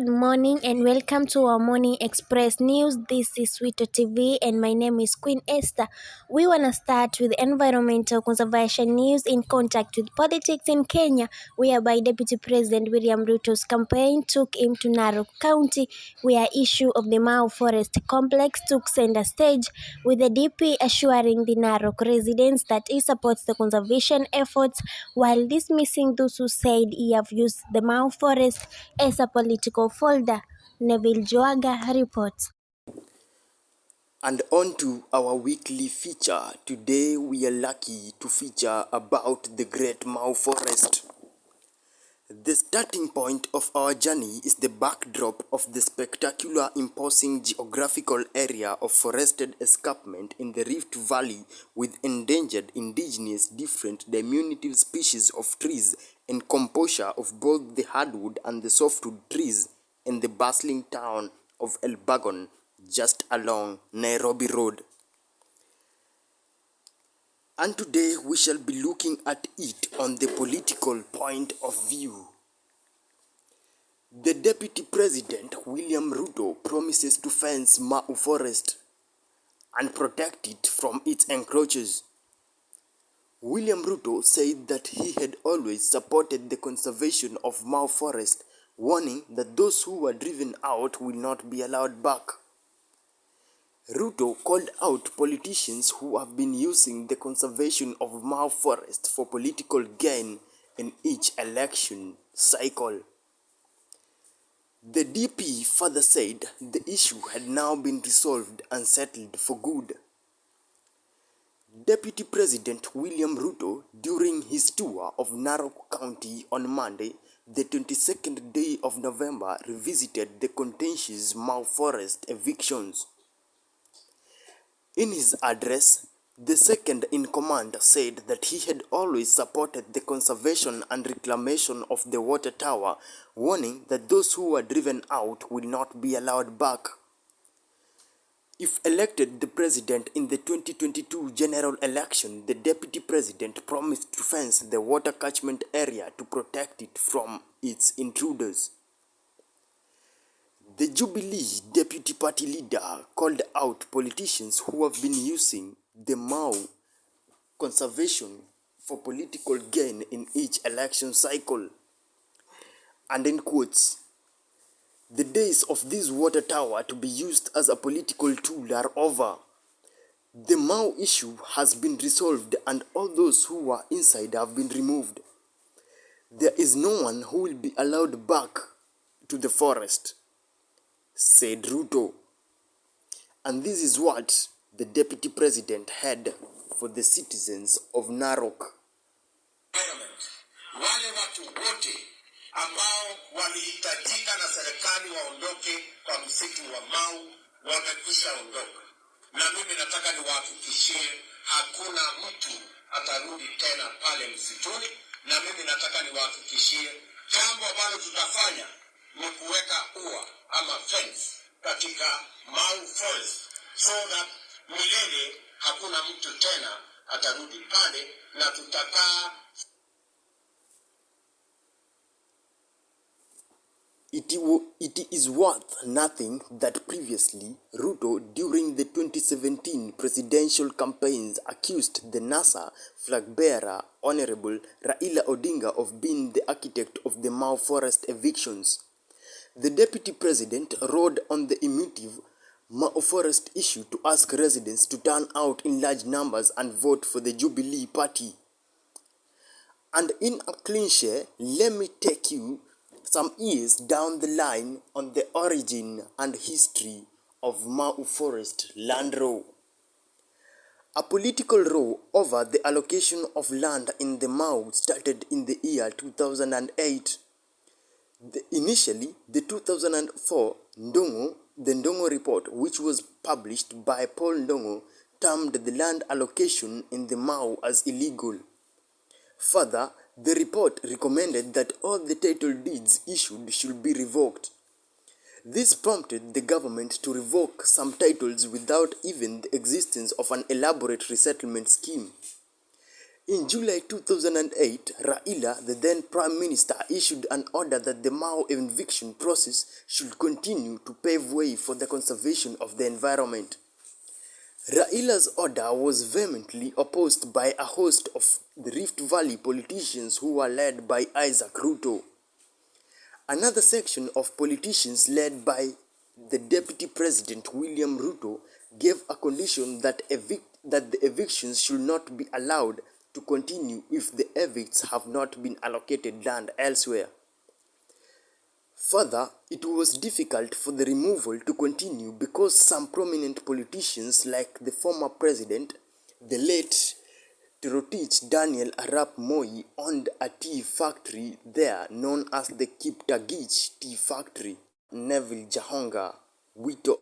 Good morning and welcome to our Morning Express News. This is Sweeto TV and my name is Queen Esther. We want to start with environmental conservation news in contact with politics in Kenya, whereby Deputy President William Ruto's campaign took him to Narok County, where issue of the Mau Forest Complex took center stage, with the DP assuring the Narok residents that he supports the conservation efforts while dismissing those who said he have used the Mau Forest as a political folder. Neville Joaga reports. And on to our weekly feature. Today we are lucky to feature about the Great Mau Forest. The starting point of our journey is the backdrop of the spectacular imposing geographical area of forested escarpment in the Rift Valley with endangered indigenous different diminutive species of trees and composure of both the hardwood and the softwood trees in the bustling town of Elbagon just along Nairobi Road. And today we shall be looking at it on the political point of view. The Deputy President, William Ruto, promises to fence Mau Forest and protect it from its encroachers. William Ruto said that he had always supported the conservation of Mau Forest, warning that those who were driven out will not be allowed back. Ruto called out politicians who have been using the conservation of Mau Forest for political gain in each election cycle. The DP further said the issue had now been resolved and settled for good. Deputy President William Ruto, during his tour of Narok County on Monday, the 22nd day of November, revisited the contentious Mau Forest evictions. In his address, the second in command said that he had always supported the conservation and reclamation of the water tower, warning that those who were driven out will not be allowed back. If elected the president in the 2022 general election, the deputy president promised to fence the water catchment area to protect it from its intruders. The Jubilee deputy party leader called out politicians who have been using the Mau conservation for political gain in each election cycle. And in quotes, the days of this water tower to be used as a political tool are over. The Mau issue has been resolved and all those who were inside have been removed. There is no one who will be allowed back to the forest, said Ruto. And this is what the deputy president had for the citizens of Narok. Wale watu wote ambao walihitajika na serikali waondoke kwa msitu wa Mau wamekwisha ondoka. Na mimi nataka niwahakikishie hakuna mtu atarudi tena pale msituni, na mimi nataka niwahakikishie jambo ambalo tutafanya ni kuweka ua ama fence katika Mau Forest so that milele hakuna mtu tena atarudi pale na tutakaa. It is worth nothing that previously Ruto, during the 2017 presidential campaigns, accused the NASA flag bearer Honorable Raila Odinga of being the architect of the Mau Forest evictions. The deputy president rode on the emotive Mau Forest issue to ask residents to turn out in large numbers and vote for the Jubilee Party. And in a clincher, let me take you some years down the line on the origin and history of Mau Forest land row. A political row over the allocation of land in the Mau started in the year 2008. Initially, the 2004 the Ndongo report, which was published by Paul Ndongo, termed the land allocation in the Mau as illegal. Further, the report recommended that all the title deeds issued should be revoked. This prompted the government to revoke some titles without even the existence of an elaborate resettlement scheme. In July 2008, Raila, the then Prime Minister, issued an order that the Mau eviction process should continue to pave way for the conservation of the environment. Raila's order was vehemently opposed by a host of the Rift Valley politicians who were led by Isaac Ruto. Another section of politicians led by the Deputy President William Ruto gave a condition that the evictions should not be allowed to continue if the evicts have not been allocated land elsewhere. Further, it was difficult for the removal to continue because some prominent politicians like the former president, the late Torotich Daniel Arap Moi, owned a tea factory there known as the Kiptagich Tea Factory. Neville Jahonga, Wito.